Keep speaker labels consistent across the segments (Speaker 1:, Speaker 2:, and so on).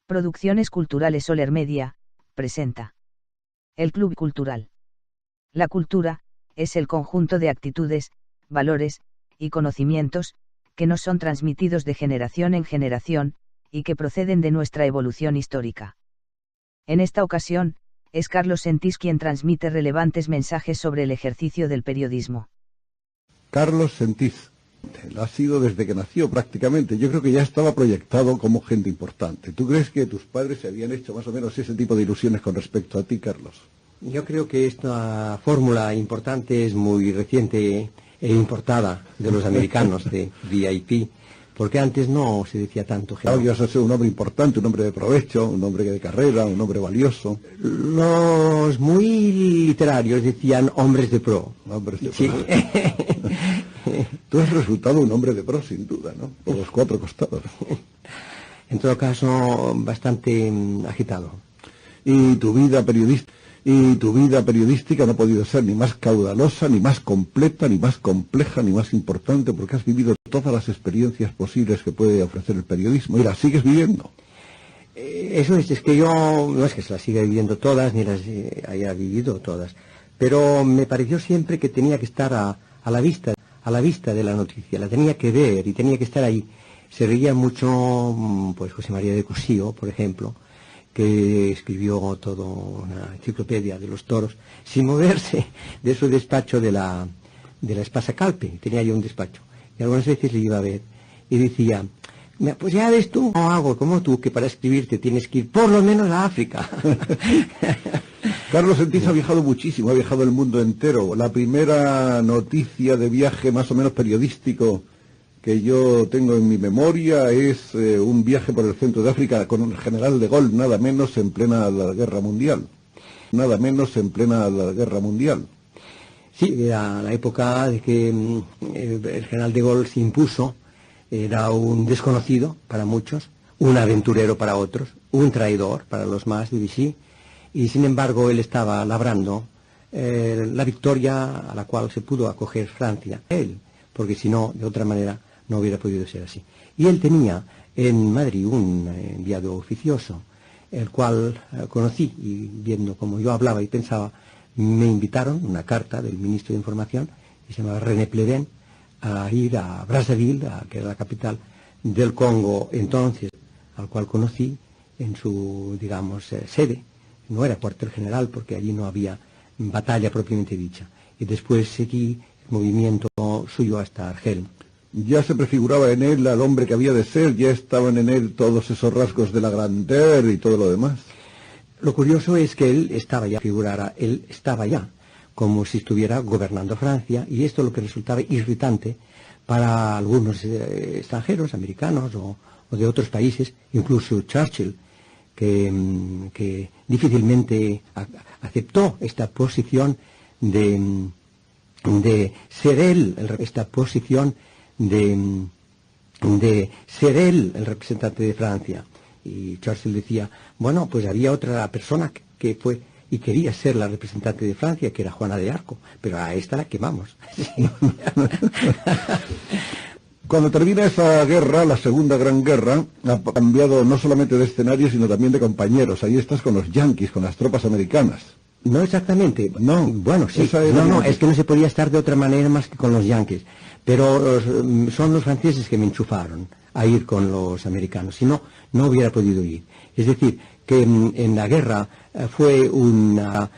Speaker 1: Producciones Culturales Soler Media, presenta. El Club Cultural. La cultura, es el conjunto de actitudes, valores, y conocimientos, que nos son transmitidos de generación en generación, y que proceden de nuestra evolución histórica. En esta ocasión, es Carlos Sentís quien transmite relevantes mensajes sobre el ejercicio del periodismo.
Speaker 2: Carlos Sentís. Lo ha sido desde que nació prácticamente. Yo creo que ya estaba proyectado como gente importante. ¿Tú crees que tus padres se habían hecho más o menos ese tipo de ilusiones con respecto a ti, Carlos?
Speaker 3: Yo creo que esta fórmula importante es muy reciente e importada de los americanos de VIP, porque antes no se decía tanto.
Speaker 2: Claro, ibas a ser un hombre importante, un hombre de provecho, un hombre de carrera, un hombre valioso.
Speaker 3: Los muy literarios decían hombres de pro.
Speaker 2: Hombres de pro.
Speaker 3: Sí.
Speaker 2: Tú has resultado un hombre de pro, sin duda, ¿no? Por los cuatro costados.
Speaker 3: En todo caso, bastante agitado.
Speaker 2: Y tu vida periodística no ha podido ser ni más caudalosa, ni más completa, ni más compleja, ni más importante, porque has vivido todas las experiencias posibles que puede ofrecer el periodismo y las sigues viviendo.
Speaker 3: Eso es que yo no es que se las siga viviendo todas, ni las haya vivido todas, pero me pareció siempre que tenía que estar a la vista de la noticia, la tenía que ver y tenía que estar ahí. Se reía mucho, pues, José María de Cosío, por ejemplo, que escribió toda una enciclopedia de los toros, sin moverse de su despacho de la Espasa Calpe. Tenía yo un despacho, y algunas veces le iba a ver, y decía, pues ya ves tú, no hago como tú, que para escribirte tienes que ir por lo menos a África.
Speaker 2: Carlos Sentís ha viajado muchísimo, ha viajado el mundo entero. La primera noticia de viaje más o menos periodístico que yo tengo en mi memoria es un viaje por el centro de África con el general de Gaulle, nada menos en plena guerra mundial. Nada menos en plena guerra mundial.
Speaker 3: Sí, era la época de que el general de Gaulle se impuso. Era un desconocido para muchos, un aventurero para otros, un traidor para los más de Vichy, y sin embargo él estaba labrando la victoria a la cual se pudo acoger Francia, él, porque si no, de otra manera, no hubiera podido ser así. Y él tenía en Madrid un enviado oficioso, el cual conocí, y viendo cómo yo hablaba y pensaba, me invitaron, una carta del ministro de Información, que se llamaba René Pleven, a ir a Brazzaville, que era la capital del Congo entonces, al cual conocí en su, digamos, sede. No era cuartel general porque allí no había batalla propiamente dicha. Y después seguí el movimiento suyo hasta Argel.
Speaker 2: Ya se prefiguraba en él al hombre que había de ser, ya estaban en él todos esos rasgos de la grandeur y todo lo demás.
Speaker 3: Lo curioso es que él estaba ya como si estuviera gobernando Francia, y esto es lo que resultaba irritante para algunos extranjeros, americanos o de otros países, incluso Churchill, que difícilmente aceptó esta posición de ser él el representante de Francia. Y Churchill decía, bueno, pues había otra persona que fue y quería ser la representante de Francia, que era Juana de Arco, pero a esta la quemamos.
Speaker 2: Cuando termina esa guerra, la Segunda Gran Guerra, ha cambiado no solamente de escenario, sino también de compañeros. Ahí estás con los yanquis, con las tropas americanas.
Speaker 3: No exactamente.
Speaker 2: No.
Speaker 3: Bueno, sí. No, es que no se podía estar de otra manera más que con los yanquis. Pero son los franceses que me enchufaron a ir con los americanos. Si no, no hubiera podido ir. Es decir, que en la guerra fue una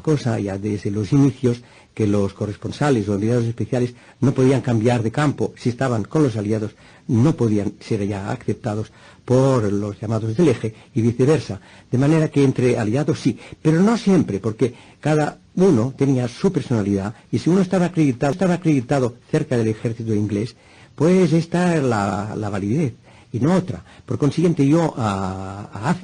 Speaker 3: cosa ya desde los inicios, que los corresponsales o enviados especiales no podían cambiar de campo. Si estaban con los aliados, no podían ser ya aceptados por los llamados del eje y viceversa. De manera que entre aliados sí, pero no siempre, porque cada uno tenía su personalidad, y si uno estaba acreditado cerca del ejército inglés, pues esta es la validez y no otra. Por consiguiente, yo a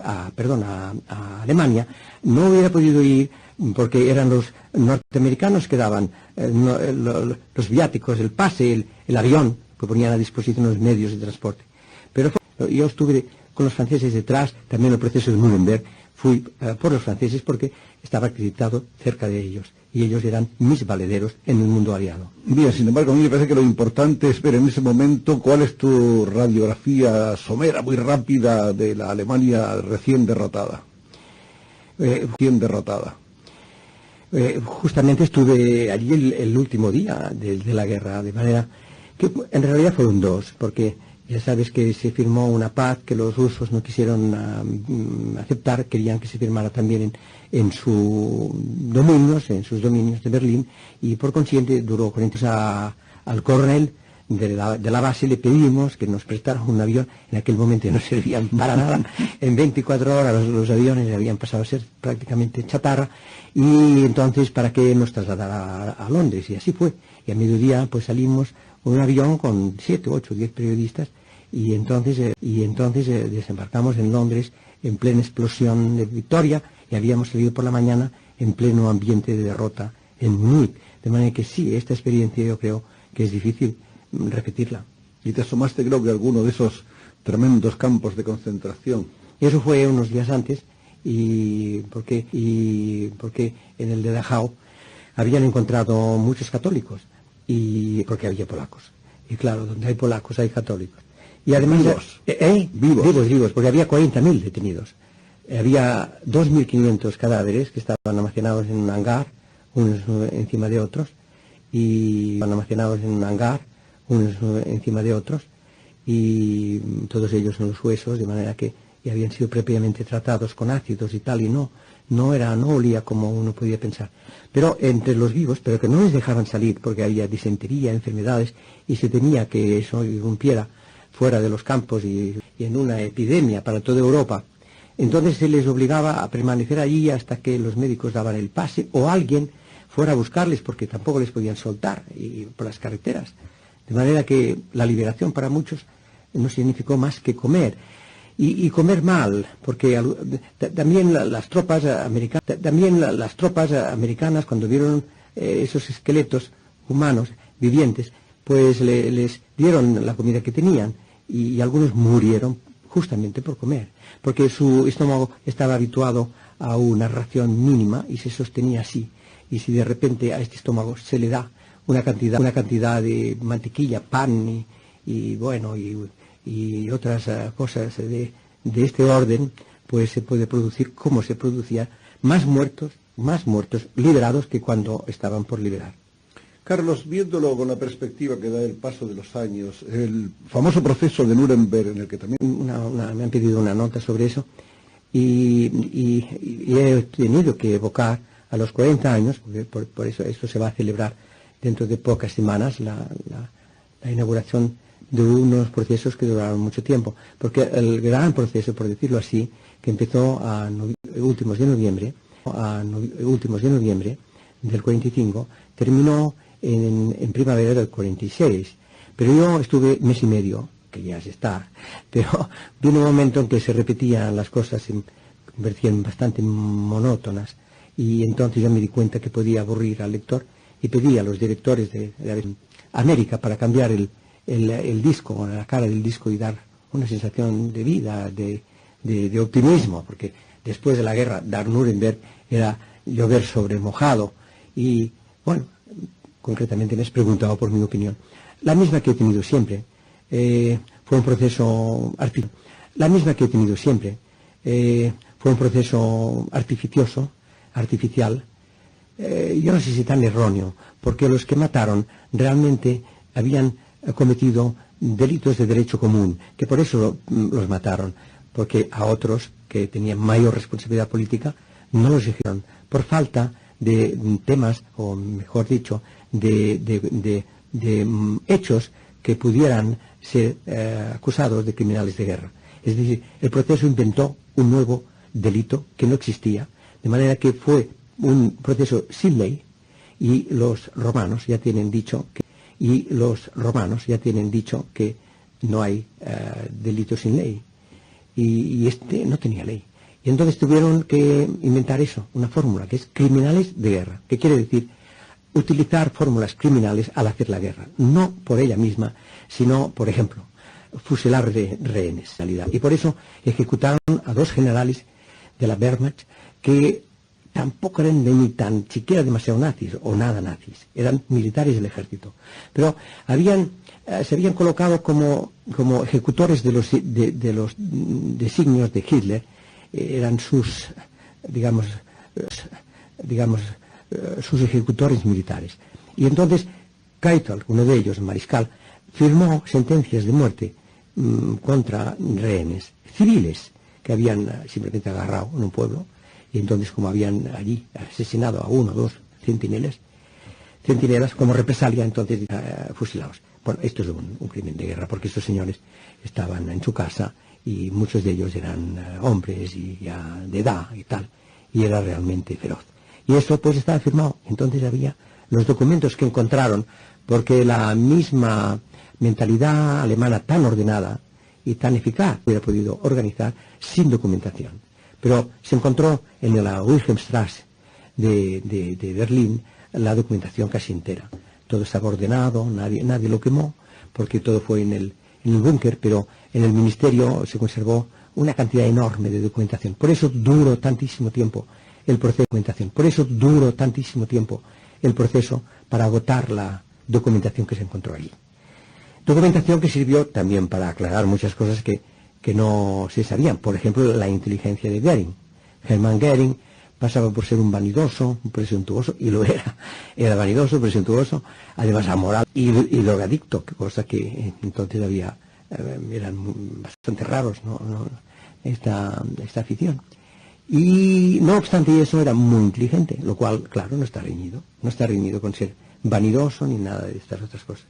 Speaker 3: Alemania no hubiera podido ir porque eran los norteamericanos que daban los viáticos, el pase, el avión, que ponían a disposición los medios de transporte. Pero yo estuve con los franceses detrás, también el proceso de Nuremberg fui por los franceses porque estaba acreditado cerca de ellos, y ellos eran mis valederos en el mundo aliado.
Speaker 2: Bien, sin embargo, a mí me parece que lo importante es ver en ese momento cuál es tu radiografía somera, muy rápida, de la Alemania recién derrotada.
Speaker 3: Justamente estuve allí el último día de la guerra, de manera que en realidad fueron dos, porque ya sabes que se firmó una paz que los rusos no quisieron aceptar, querían que se firmara también en sus dominios de Berlín, y por consiguiente duró 40 años. Al coronel de la base le pedimos que nos prestara un avión. En aquel momento no servían para nada. En 24 horas los aviones habían pasado a ser prácticamente chatarra, y entonces para que nos trasladara a Londres, y así fue. Y a mediodía pues salimos con un avión con 7, 8, 10 periodistas, y entonces desembarcamos en Londres en plena explosión de victoria, y habíamos salido por la mañana en pleno ambiente de derrota en Múnich. De manera que sí, esta experiencia yo creo que es difícil repetirla.
Speaker 2: ¿Y te asomaste, creo que, a alguno de esos tremendos campos de concentración?
Speaker 3: Eso fue unos días antes, porque en el de Dachau habían encontrado muchos católicos, y porque había polacos. Y claro, donde hay polacos hay católicos. Y además, vivos, porque había 40.000 detenidos. Había 2.500 cadáveres que estaban almacenados en un hangar, unos encima de otros, y todos ellos en los huesos, de manera que ya habían sido previamente tratados con ácidos y tal, y no olía como uno podía pensar. Pero entre los vivos, pero que no les dejaban salir porque había disentería, enfermedades, y se temía que eso irrumpiera fuera de los campos y en una epidemia para toda Europa. Entonces se les obligaba a permanecer allí hasta que los médicos daban el pase, o alguien fuera a buscarles, porque tampoco les podían soltar por las carreteras. De manera que la liberación para muchos no significó más que comer, y comer mal, porque también las tropas americanas, cuando vieron esos esqueletos humanos vivientes, pues les dieron la comida que tenían, y algunos murieron justamente por comer, porque su estómago estaba habituado a una ración mínima y se sostenía así. Y si de repente a este estómago se le da una cantidad de mantequilla, pan y otras cosas de este orden, pues se puede producir, como se producía, más muertos liberados que cuando estaban por liberar.
Speaker 2: Carlos, viéndolo con la perspectiva que da el paso de los años, el famoso proceso de Nuremberg, en el que también...
Speaker 3: me han pedido una nota sobre eso, y he tenido que evocar a los 40 años, porque por eso esto se va a celebrar dentro de pocas semanas, la inauguración de unos procesos que duraron mucho tiempo, porque el gran proceso, por decirlo así, que empezó a últimos de noviembre del 45, terminó en primavera del 46, pero yo estuve mes y medio, que ya se está, pero vino un momento en que se repetían las cosas, se convertían bastante monótonas, y entonces yo me di cuenta que podía aburrir al lector, y pedí a los directores de América para cambiar el disco, la cara del disco, y dar una sensación de vida, de optimismo, porque después de la guerra, dar Nuremberg era llover sobre mojado, y bueno, concretamente me has preguntado por mi opinión. La misma que he tenido siempre. Fue un proceso artificial. Yo no sé si tan erróneo, porque los que mataron realmente habían cometido delitos de derecho común, que por eso los mataron, porque a otros que tenían mayor responsabilidad política no los eligieron por falta de temas, o mejor dicho, de hechos que pudieran ser acusados de criminales de guerra. Es decir, el proceso inventó un nuevo delito que no existía, de manera que fue un proceso sin ley, y los romanos ya tienen dicho que no hay delito sin ley, y este no tenía ley. Y entonces tuvieron que inventar eso, una fórmula, que es criminales de guerra, que quiere decir utilizar fórmulas criminales al hacer la guerra, no por ella misma, sino, por ejemplo, fusilar de rehenes. Y por eso ejecutaron a 2 generales de la Wehrmacht, que tampoco eran ni tan siquiera demasiado nazis o nada nazis, eran militares del ejército, pero se habían colocado como ejecutores de los designios de Hitler, eran sus sus ejecutores militares. Y entonces Keitel, uno de ellos, mariscal, firmó sentencias de muerte contra rehenes civiles que habían simplemente agarrado en un pueblo, y entonces, como habían allí asesinado a 1 o 2 centinelas como represalia, entonces fusilados. Bueno, esto es un crimen de guerra, porque estos señores estaban en su casa y muchos de ellos eran hombres y ya de edad y tal, y era realmente feroz. Y esto pues estaba firmado. Entonces había los documentos que encontraron, porque la misma mentalidad alemana tan ordenada y tan eficaz hubiera podido organizar sin documentación. Pero se encontró en la Wilhelmstrasse de Berlín la documentación casi entera. Todo estaba ordenado, nadie lo quemó, porque todo fue en el búnker, pero en el ministerio se conservó una cantidad enorme de documentación. Por eso duró tantísimo tiempo el proceso de documentación. Por eso duró tantísimo tiempo el proceso para agotar la documentación que se encontró allí. Documentación que sirvió también para aclarar muchas cosas que no se sabían. Por ejemplo, la inteligencia de Göring. Hermann Göring pasaba por ser un vanidoso, un presuntuoso, y lo era. Era vanidoso, presuntuoso, además amoral y drogadicto, cosa que entonces eran bastante raros, esta afición. Y no obstante eso, era muy inteligente, lo cual, claro, no está reñido con ser vanidoso ni nada de estas otras cosas.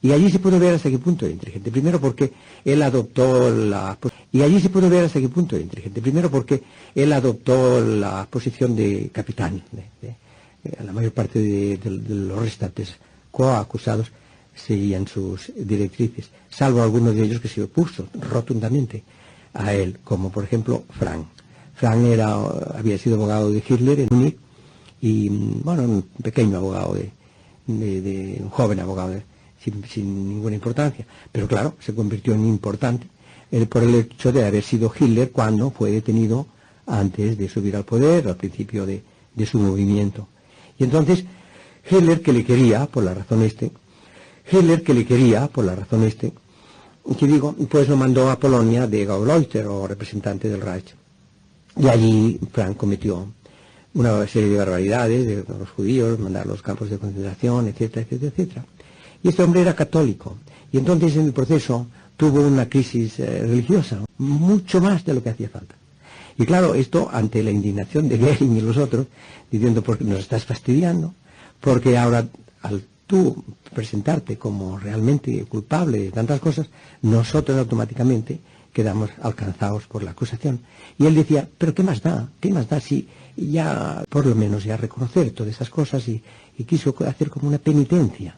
Speaker 3: Y allí se puede ver hasta qué punto era inteligente. Primero porque él adoptó la posición de capitán. La mayor parte de los restantes coacusados seguían sus directrices, salvo algunos de ellos que se opuso rotundamente a él, como por ejemplo Frank. Frank había sido abogado de Hitler en Múnich, y bueno, un pequeño abogado un joven abogado sin ninguna importancia, pero claro, se convirtió en importante por el hecho de haber sido Hitler cuando fue detenido antes de subir al poder, al principio de su movimiento. Y entonces Hitler, que le quería por la razón pues lo mandó a Polonia de Gauleiter, o representante del Reich. Y allí Frank cometió una serie de barbaridades de los judíos, mandar a los campos de concentración, etcétera, etcétera, etcétera. Y este hombre era católico, y entonces en el proceso tuvo una crisis religiosa, mucho más de lo que hacía falta. Y claro, esto ante la indignación de Göring y los otros, diciendo, porque nos estás fastidiando, porque ahora al tú presentarte como realmente culpable de tantas cosas, nosotros automáticamente quedamos alcanzados por la acusación. Y él decía, pero ¿qué más da si ya, por lo menos, ya reconocer todas esas cosas, y quiso hacer como una penitencia?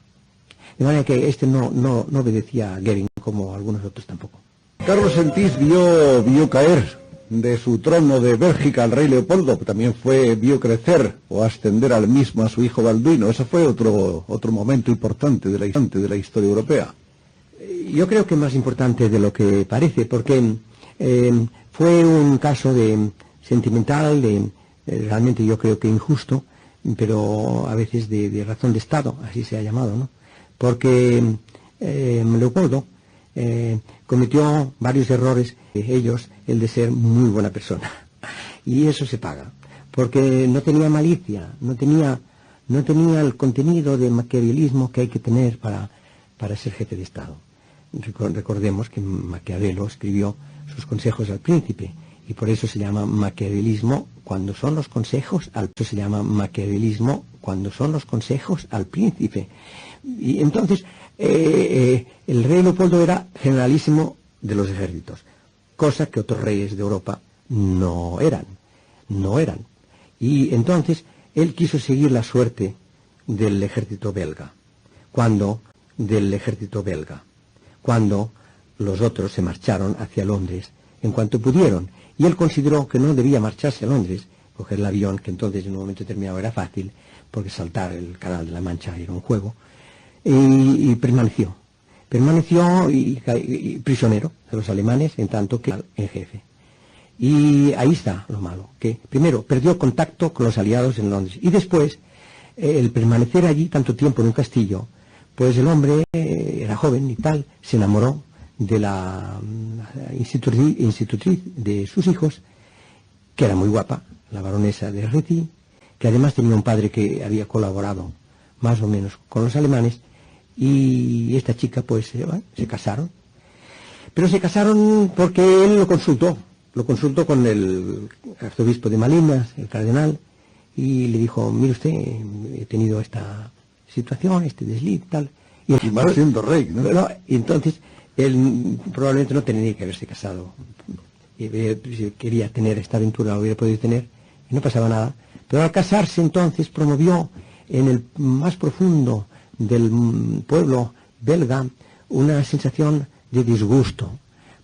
Speaker 3: De manera que no obedecía a Göring, como algunos otros tampoco.
Speaker 2: Carlos Sentís vio caer de su trono de Bélgica al rey Leopoldo, pero también vio crecer o ascender al mismo a su hijo Balduino. Ese fue otro momento importante de la historia europea.
Speaker 3: Yo creo que más importante de lo que parece, porque fue un caso sentimental, realmente yo creo que injusto, pero a veces de razón de Estado, así se ha llamado, ¿no? Porque Leopoldo cometió varios errores, ellos el de ser muy buena persona, y eso se paga, porque no tenía malicia, no tenía el contenido de maquiavelismo que hay que tener para ser jefe de Estado. Recordemos que Maquiavelo escribió sus consejos al príncipe, y por eso se llama maquiavelismo cuando son los consejos al príncipe. Y entonces el rey Leopoldo era generalísimo de los ejércitos, cosa que otros reyes de Europa no eran. Y entonces él quiso seguir la suerte del ejército belga, cuando los otros se marcharon hacia Londres en cuanto pudieron, y él consideró que no debía marcharse a Londres, coger el avión, que entonces en un momento determinado era fácil, porque saltar el Canal de la Mancha era un juego, y permaneció y prisionero de los alemanes, en tanto que en jefe. Y ahí está lo malo, que primero perdió contacto con los aliados en Londres y después el permanecer allí tanto tiempo en un castillo, pues el hombre era joven y tal, se enamoró de la institutriz de sus hijos, que era muy guapa, la baronesa de Reti, que además tenía un padre que había colaborado más o menos con los alemanes, y esta chica pues bueno, se casaron. Pero se casaron porque él lo consultó con el arzobispo de Malinas, el cardenal, y le dijo, mire usted, he tenido esta situación, este desliz, tal.
Speaker 2: Y más siendo rey, ¿no?
Speaker 3: Y entonces, él probablemente no tenía que haberse casado. Si quería tener esta aventura, lo hubiera podido tener, y no pasaba nada. Pero al casarse, entonces, promovió en el más profundo del pueblo belga una sensación de disgusto.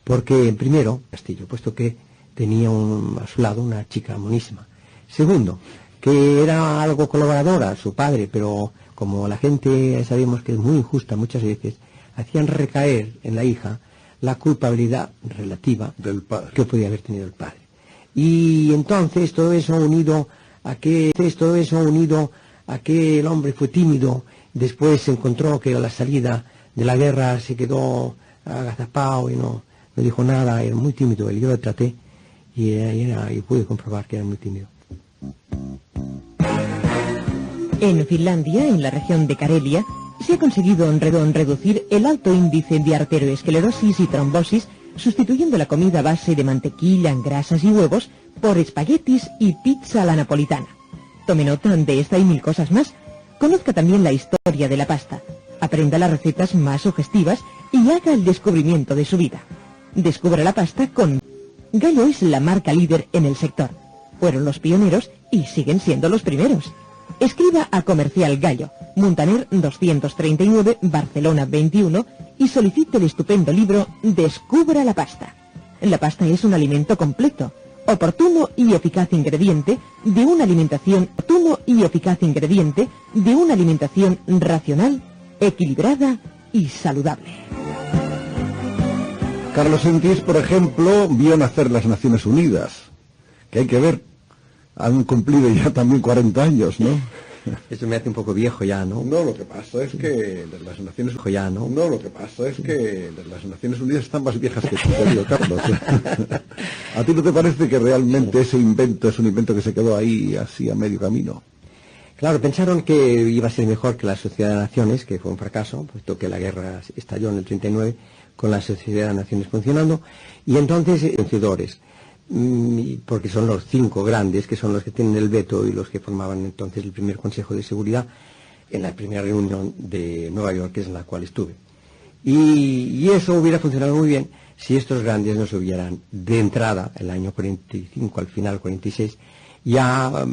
Speaker 3: Porque, primero, Castillo, puesto que tenía a su lado una chica monísima. Segundo, que era algo colaboradora, su padre, pero como la gente sabemos que es muy injusta muchas veces, hacían recaer en la hija la culpabilidad relativa
Speaker 2: del padre
Speaker 3: que podía haber tenido el padre. Y entonces todo eso unido a que el hombre fue tímido, después se encontró que a la salida de la guerra se quedó agazapado y no dijo nada, era muy tímido. Yo lo traté y pude comprobar que era muy tímido.
Speaker 4: En Finlandia, en la región de Carelia, se ha conseguido reducir el alto índice de arterioesclerosis y trombosis, sustituyendo la comida a base de mantequilla, grasas y huevos por espaguetis y pizza a la napolitana. Tome nota de esta y mil cosas más. Conozca también la historia de la pasta. Aprenda las recetas más sugestivas y haga el descubrimiento de su vida. Descubra la pasta con Gallo. Es la marca líder en el sector. Fueron los pioneros y siguen siendo los primeros. Escriba a Comercial Gallo, Muntaner 239, Barcelona 21, y solicite el estupendo libro Descubra la pasta. La pasta es un alimento completo, oportuno y eficaz ingrediente de una alimentación racional, equilibrada y saludable.
Speaker 2: Carlos Sentís, por ejemplo, vio nacer las Naciones Unidas, que hay que ver, han cumplido ya también 40 años, ¿no?
Speaker 3: Eso me hace un poco viejo ya, ¿no?
Speaker 2: No, lo que pasa es que las Naciones Unidas están más viejas que tú, querido Carlos. ¿A ti no te parece que realmente ese invento es un invento que se quedó ahí así a medio camino?
Speaker 3: Claro, pensaron que iba a ser mejor que la Sociedad de Naciones, que fue un fracaso, puesto que la guerra estalló en el 39 con la Sociedad de Naciones funcionando, y entonces vencedores, porque son los 5 grandes que son los que tienen el veto y los que formaban entonces el primer Consejo de Seguridad en la primera reunión de Nueva York, que es en la cual estuve. Y eso hubiera funcionado muy bien si estos grandes nos hubieran de entrada, el año 45, al final 46, ya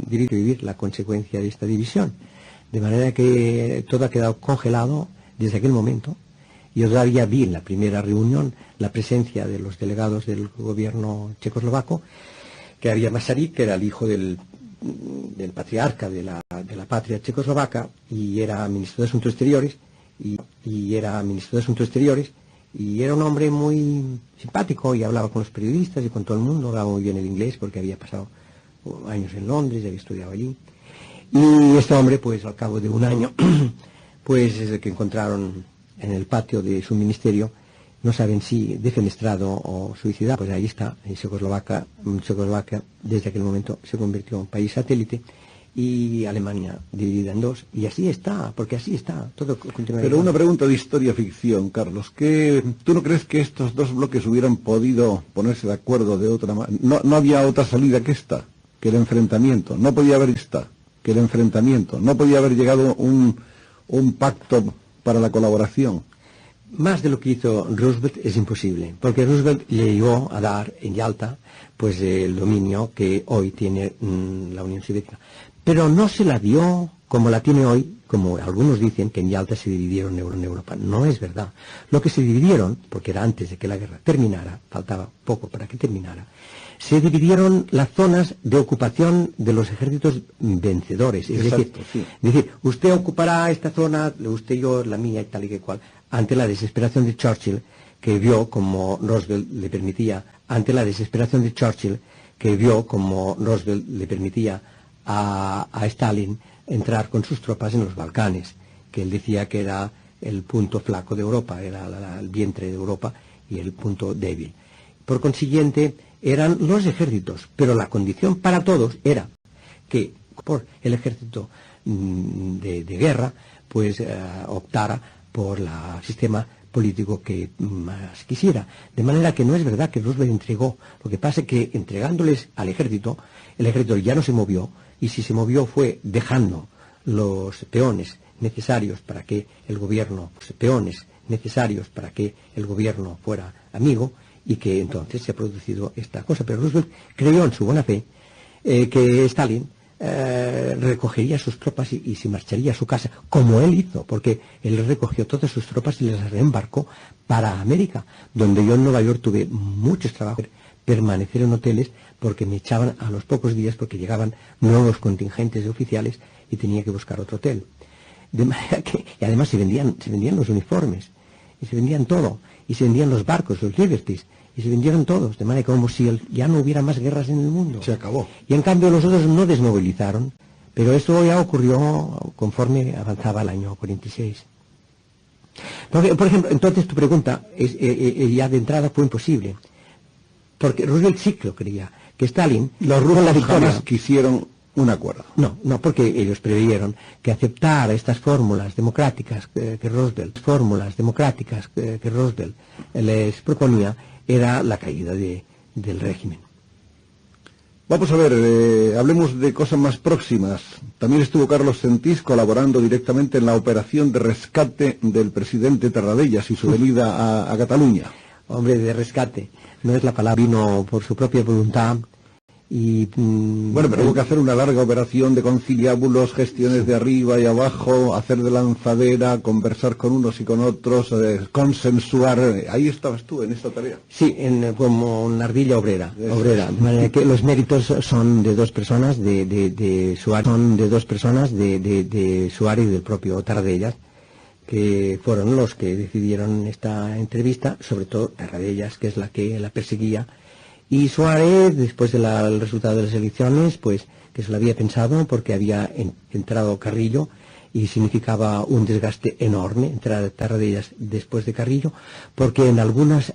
Speaker 3: vivir la consecuencia de esta división. De manera que todo ha quedado congelado desde aquel momento. Yo todavía vi en la primera reunión la presencia de los delegados del gobierno checoslovaco, que había Masaryk, que era el hijo del patriarca de la patria checoslovaca, y era ministro de Asuntos Exteriores, y era un hombre muy simpático, y hablaba con los periodistas y con todo el mundo, hablaba muy bien el inglés porque había pasado años en Londres y había estudiado allí. Y este hombre, pues al cabo de un año, pues es el que encontraron en el patio de su ministerio, no saben si defenestrado o suicidado. Pues ahí está, en Checoslovaquia desde aquel momento se convirtió en país satélite, y Alemania dividida en dos, y así está, porque así está, todo continúa.
Speaker 2: Pero una pregunta de historia-ficción, Carlos, ¿tú no crees que estos dos bloques hubieran podido ponerse de acuerdo de otra manera? No había otra salida que esta, que el enfrentamiento, no podía haber llegado un pacto para la colaboración.
Speaker 3: Más de lo que hizo Roosevelt es imposible, porque Roosevelt le llegó a dar en Yalta pues el dominio que hoy tiene la Unión Soviética, pero no se la dio como la tiene hoy, como algunos dicen que en Yalta se dividieron en Europa. No es verdad. Lo que se dividieron, porque era antes de que la guerra terminara, faltaba poco para que terminara, se dividieron las zonas de ocupación de los ejércitos vencedores. Es decir, usted ocupará esta zona, usted y yo la mía y tal y que cual, ante la desesperación de Churchill, que vio como Roosevelt le permitía, ante la desesperación de Churchill, que vio como Roosevelt le permitía a Stalin entrar con sus tropas en los Balcanes, que él decía que era el punto flaco de Europa, era el vientre de Europa y el punto débil. Por consiguiente, eran los ejércitos, pero la condición para todos era que por el ejército de guerra, pues optara por el sistema político que más quisiera. De manera que no es verdad que Roosevelt entregó. Lo que pasa es que entregándoles al ejército, el ejército ya no se movió, y si se movió fue dejando los peones necesarios para que el gobierno, fuera amigo, y que entonces se ha producido esta cosa. Pero Roosevelt creyó en su buena fe que Stalin recogería sus tropas y se marcharía a su casa, como él hizo, porque él recogió todas sus tropas y las reembarcó para América, donde yo en Nueva York tuve muchos trabajos, permanecer en hoteles, porque me echaban a los pocos días, porque llegaban nuevos contingentes de oficiales y tenía que buscar otro hotel. De manera que, y además se vendían los uniformes, y se vendían todo, y se vendían los barcos, los Liberties, y se vendieron todos, de manera como si ya no hubiera más guerras en el mundo.
Speaker 2: Se acabó.
Speaker 3: Y en cambio los otros no desmovilizaron, pero eso ya ocurrió conforme avanzaba el año 46. Porque, por ejemplo, entonces tu pregunta ya de entrada fue imposible, porque Roosevelt sí que lo creía, que Stalin...
Speaker 2: Los rusos jamás quisieron un acuerdo.
Speaker 3: No, porque ellos preveyeron que aceptar estas fórmulas democráticas que Roosevelt les proponía era la caída del régimen.
Speaker 2: Vamos a ver, hablemos de cosas más próximas. También estuvo Carlos Sentís colaborando directamente en la operación de rescate del presidente Tarradellas y su venida a Cataluña.
Speaker 3: Hombre, de rescate, no es la palabra, vino por su propia voluntad. Y,
Speaker 2: bueno, pero hubo que hacer una larga operación de conciliábulos, gestiones de arriba y abajo, hacer de lanzadera, conversar con unos y con otros, consensuar. Ahí estabas tú en esta tarea.
Speaker 3: Sí, como una ardilla obrera. De manera que los méritos son de dos personas, de Suárez y del propio Tarradellas, que fueron los que decidieron esta entrevista, sobre todo Tarradellas, que es la que la perseguía. Y Suárez, después del resultado de las elecciones, pues que se lo había pensado, porque había entrado Carrillo y significaba un desgaste enorme entrar a Tarradellas después de Carrillo, porque en algunas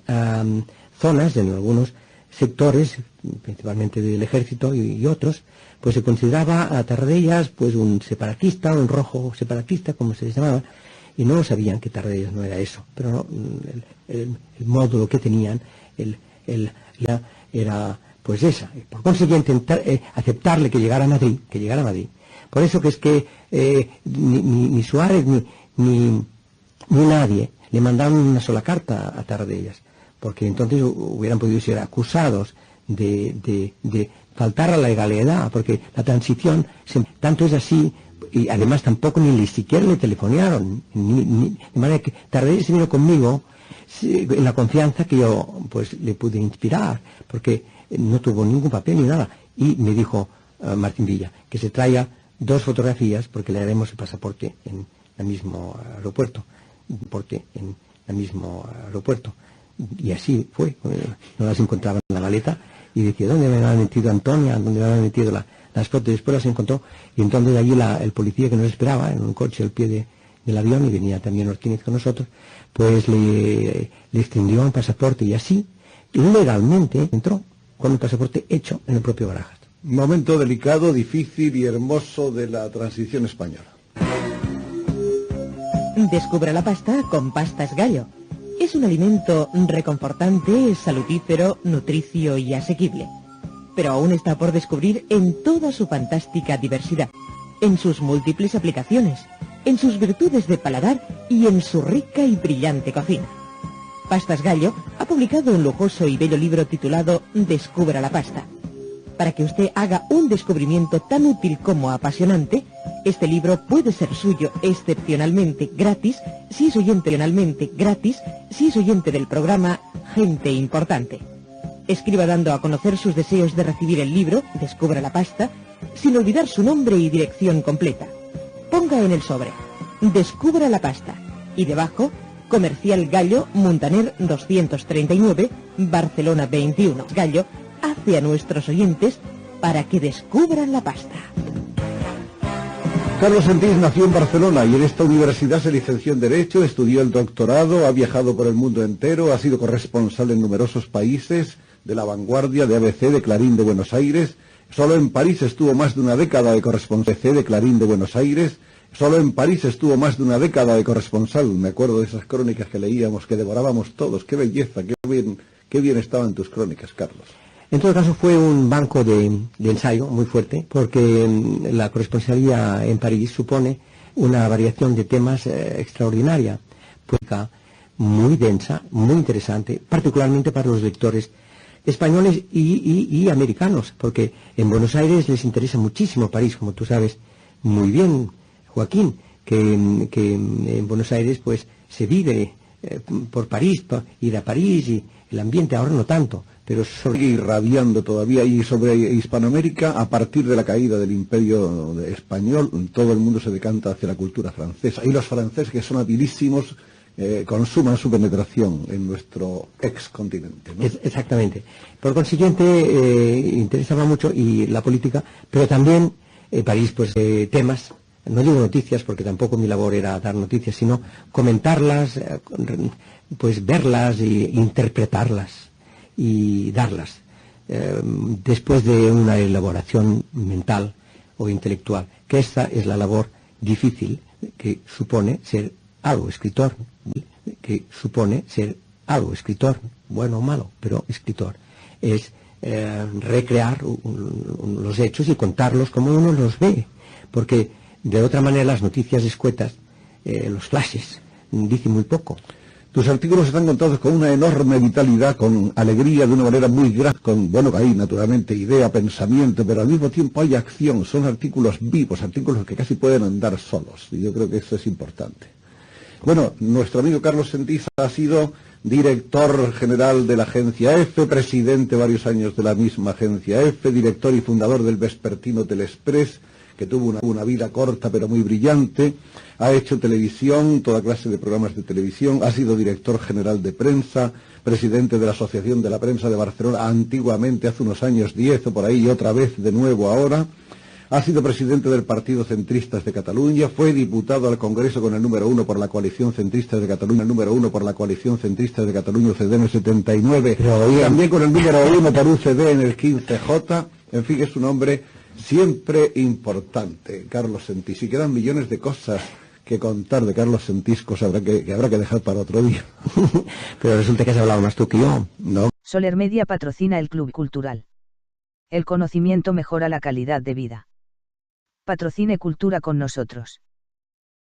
Speaker 3: zonas, en algunos sectores, principalmente del ejército y otros, pues se consideraba a Tarradellas pues un separatista, un rojo separatista, como se les llamaba, y no sabían que Tarradellas no era eso, pero no, el módulo que tenían, era pues esa. Por consiguiente, aceptarle que llegara a Madrid. Por eso que es que ni Suárez ni nadie le mandaron una sola carta a Tarradellas, porque entonces hubieran podido ser acusados de faltar a la legalidad, porque la transición, tanto es así, y además tampoco ni siquiera le telefonearon, de manera que Tarradellas se vino conmigo en la confianza que yo pues le pude inspirar, porque no tuvo ningún papel ni nada, y me dijo Martín Villa que se traiga 2 fotografías porque le haremos el pasaporte en el mismo aeropuerto, y así fue. No las encontraba en la maleta y decía, ¿dónde me había metido Antonia? ¿Dónde me había metido las fotos? Después las encontró, y entonces allí el policía que nos esperaba en un coche al pie del avión, y venía también Ortínez con nosotros, pues le extendió un pasaporte, y así legalmente entró con un pasaporte hecho en el propio Barajas.
Speaker 2: Un momento delicado, difícil y hermoso de la transición española.
Speaker 4: Descubra la pasta con Pastas Gallo. Es un alimento reconfortante, salutífero, nutricio y asequible. Pero aún está por descubrir en toda su fantástica diversidad, en sus múltiples aplicaciones, en sus virtudes de paladar y en su rica y brillante cocina. Pastas Gallo ha publicado un lujoso y bello libro titulado Descubra la pasta. Para que usted haga un descubrimiento tan útil como apasionante, este libro puede ser suyo excepcionalmente gratis si es oyente del programa Gente Importante. Escriba dando a conocer sus deseos de recibir el libro Descubra la pasta, sin olvidar su nombre y dirección completa. Ponga en el sobre Descubra la pasta y debajo Comercial Gallo, Muntaner 239, Barcelona 21. Gallo hace a nuestros oyentes para que descubran la pasta.
Speaker 2: Carlos Sentís nació en Barcelona y en esta universidad se licenció en Derecho, estudió el doctorado, ha viajado por el mundo entero, ha sido corresponsal en numerosos países, de La Vanguardia, de ABC, de Clarín de Buenos Aires. Solo en París estuvo más de una década de corresponsal de Clarín de Buenos Aires. Solo en París estuvo más de una década de corresponsal. Me acuerdo de esas crónicas que leíamos, que devorábamos todos. Qué belleza, qué bien estaban tus crónicas, Carlos.
Speaker 3: En todo caso fue un banco de ensayo muy fuerte, porque la corresponsalía en París supone una variación de temas extraordinaria, poética, muy densa, muy interesante, particularmente para los lectores españoles y americanos, porque en Buenos Aires les interesa muchísimo París, como tú sabes muy bien, Joaquín, que en Buenos Aires pues se vive por París, ir a París, y el ambiente ahora no tanto, pero
Speaker 2: sigue irradiando todavía. Y sobre Hispanoamérica, a partir de la caída del Imperio español, todo el mundo se decanta hacia la cultura francesa, y los franceses, que son habilísimos, consuman su penetración en nuestro ex continente, ¿no?
Speaker 3: Exactamente. Por consiguiente, interesaba mucho y la política, pero también París, pues temas, no digo noticias porque tampoco mi labor era dar noticias, sino comentarlas, pues verlas e interpretarlas y darlas, después de una elaboración mental o intelectual, que esta es la labor difícil que supone ser algo escritor, bueno o malo, pero escritor, es recrear los hechos y contarlos como uno los ve, porque de otra manera las noticias escuetas, los flashes, dicen muy poco.
Speaker 2: Tus artículos están contados con una enorme vitalidad, con alegría, de una manera muy grande, bueno, hay naturalmente idea, pensamiento, pero al mismo tiempo hay acción. Son artículos vivos, artículos que casi pueden andar solos, y yo creo que eso es importante. Bueno, nuestro amigo Carlos Sentís ha sido director general de la agencia EFE, presidente varios años de la misma agencia EFE, director y fundador del vespertino Telexpress, que tuvo una vida corta pero muy brillante. Ha hecho televisión, toda clase de programas de televisión, ha sido director general de prensa, presidente de la Asociación de la Prensa de Barcelona, antiguamente, hace unos años 10 o por ahí, y otra vez de nuevo ahora. Ha sido presidente del Partido Centristas de Cataluña, fue diputado al Congreso con el número 1 por la coalición Centristas de Cataluña, el número 1 por la coalición Centristas de Cataluña, UCD, en el 79, también con el número 1 por UCD en el 15J, en fin, es un hombre siempre importante, Carlos Sentís, y quedan millones de cosas que contar de Carlos Sentís, cosas que habrá que dejar para otro día.
Speaker 3: Pero resulta que has hablado más tú que yo,
Speaker 2: ¿no?
Speaker 1: Soler Media patrocina el Club Cultural. El conocimiento mejora la calidad de vida. Patrocine cultura con nosotros.